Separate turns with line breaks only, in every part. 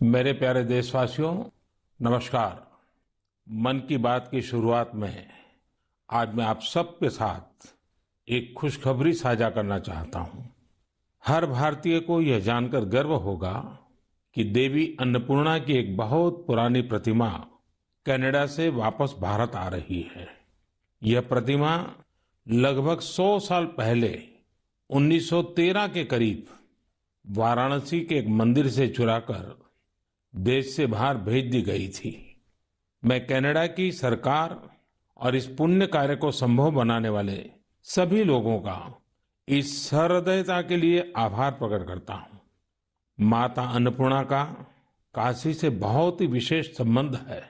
मेरे प्यारे देशवासियों, नमस्कार। मन की बात की शुरुआत में आज मैं आप सबके साथ एक खुशखबरी साझा करना चाहता हूं। हर भारतीय को यह जानकर गर्व होगा कि देवी अन्नपूर्णा की एक बहुत पुरानी प्रतिमा कनाडा से वापस भारत आ रही है। यह प्रतिमा लगभग 100 साल पहले 1913 के करीब वाराणसी के एक मंदिर से चुराकर देश से बाहर भेज दी गई थी। मैं कनाडा की सरकार और इस पुण्य कार्य को संभव बनाने वाले सभी लोगों का इस सहृदयता के लिए आभार प्रकट करता हूं। माता अन्नपूर्णा का काशी से बहुत ही विशेष संबंध है।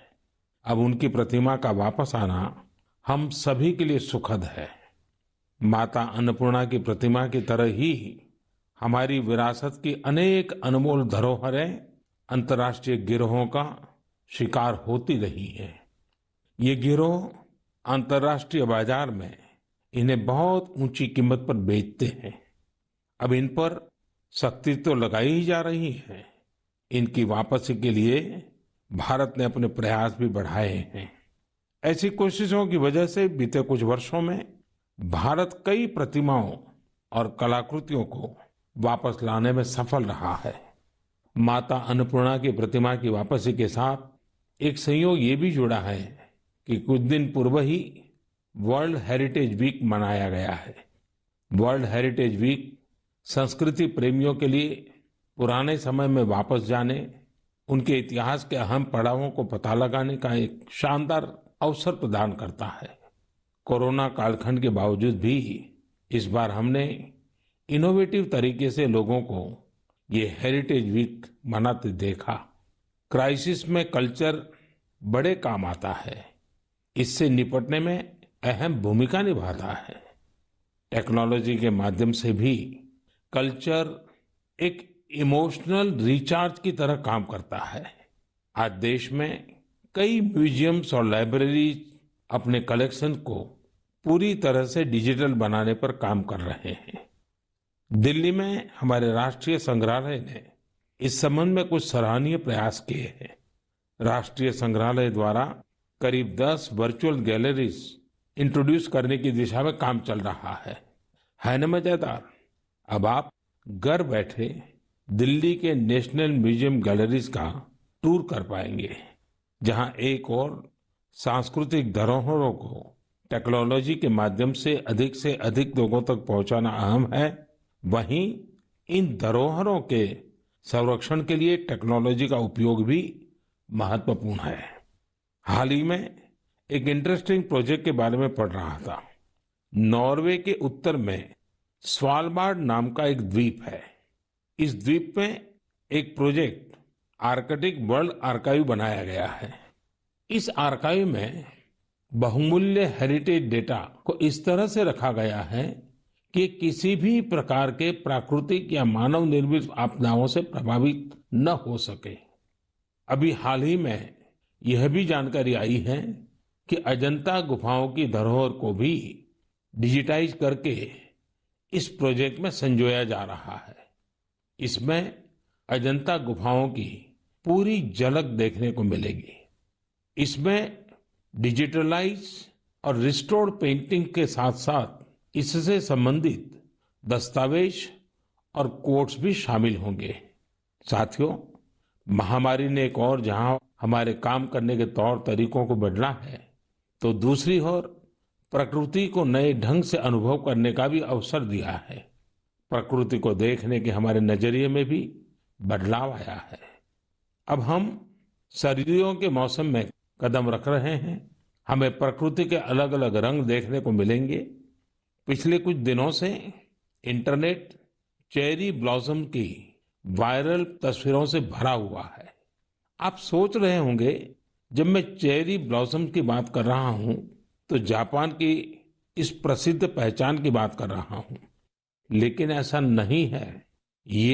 अब उनकी प्रतिमा का वापस आना हम सभी के लिए सुखद है। माता अन्नपूर्णा की प्रतिमा की तरह ही हमारी विरासत की अनेक अनमोल धरोहरें अंतर्राष्ट्रीय गिरोहों का शिकार होती रही है। ये गिरोह अंतर्राष्ट्रीय बाजार में इन्हें बहुत ऊंची कीमत पर बेचते हैं। अब इन पर सख्ती तो लगाई ही जा रही है। इनकी वापसी के लिए भारत ने अपने प्रयास भी बढ़ाए हैं। ऐसी कोशिशों की वजह से बीते कुछ वर्षों में भारत कई प्रतिमाओं और कलाकृतियों को वापस लाने में सफल रहा है। माता अन्नपूर्णा की प्रतिमा की वापसी के साथ एक संयोग ये भी जुड़ा है कि कुछ दिन पूर्व ही वर्ल्ड हेरिटेज वीक मनाया गया है। वर्ल्ड हेरिटेज वीक संस्कृति प्रेमियों के लिए पुराने समय में वापस जाने, उनके इतिहास के अहम पड़ावों को पता लगाने का एक शानदार अवसर प्रदान करता है। कोरोना कालखंड के बावजूद भी इस बार हमने इनोवेटिव तरीके से लोगों को ये हेरिटेज वीक मनाते देखा। क्राइसिस में कल्चर बड़े काम आता है। इससे निपटने में अहम भूमिका निभाता है। टेक्नोलॉजी के माध्यम से भी कल्चर एक इमोशनल रिचार्ज की तरह काम करता है। आज देश में कई म्यूजियम्स और लाइब्रेरीज अपने कलेक्शन को पूरी तरह से डिजिटल बनाने पर काम कर रहे हैं। दिल्ली में हमारे राष्ट्रीय संग्रहालय ने इस संबंध में कुछ सराहनीय प्रयास किए हैं। राष्ट्रीय संग्रहालय द्वारा करीब 10 वर्चुअल गैलरीज इंट्रोड्यूस करने की दिशा में काम चल रहा है न मजेदार? अब आप घर बैठे दिल्ली के नेशनल म्यूजियम गैलरीज का टूर कर पाएंगे, जहां एक और सांस्कृतिक धरोहरों को टेक्नोलॉजी के माध्यम से अधिक लोगों तक पहुंचाना अहम है। वहीं इन धरोहरों के संरक्षण के लिए टेक्नोलॉजी का उपयोग भी महत्वपूर्ण है। हाल ही में एक इंटरेस्टिंग प्रोजेक्ट के बारे में पढ़ रहा था। नॉर्वे के उत्तर में स्वालबार्ड नाम का एक द्वीप है। इस द्वीप में एक प्रोजेक्ट आर्कटिक वर्ल्ड आर्काइव बनाया गया है। इस आर्काइव में बहुमूल्य हेरिटेज डेटा को इस तरह से रखा गया है कि किसी भी प्रकार के प्राकृतिक या मानव निर्मित आपदाओं से प्रभावित न हो सके। अभी हाल ही में यह भी जानकारी आई है कि अजंता गुफाओं की धरोहर को भी डिजिटाइज करके इस प्रोजेक्ट में संजोया जा रहा है। इसमें अजंता गुफाओं की पूरी झलक देखने को मिलेगी। इसमें डिजिटलाइज और रिस्टोर्ड पेंटिंग के साथ साथ इससे संबंधित दस्तावेज और कोट्स भी शामिल होंगे। साथियों, महामारी ने एक और जहां हमारे काम करने के तौर तरीकों को बदला है, तो दूसरी ओर प्रकृति को नए ढंग से अनुभव करने का भी अवसर दिया है। प्रकृति को देखने के हमारे नजरिए में भी बदलाव आया है। अब हम सर्दियों के मौसम में कदम रख रहे हैं। हमें प्रकृति के अलग अलग रंग देखने को मिलेंगे। पिछले कुछ दिनों से इंटरनेट चेरी ब्लॉसम की वायरल तस्वीरों से भरा हुआ है। आप सोच रहे होंगे, जब मैं चेरी ब्लॉसम की बात कर रहा हूं तो जापान की इस प्रसिद्ध पहचान की बात कर रहा हूं, लेकिन ऐसा नहीं है। ये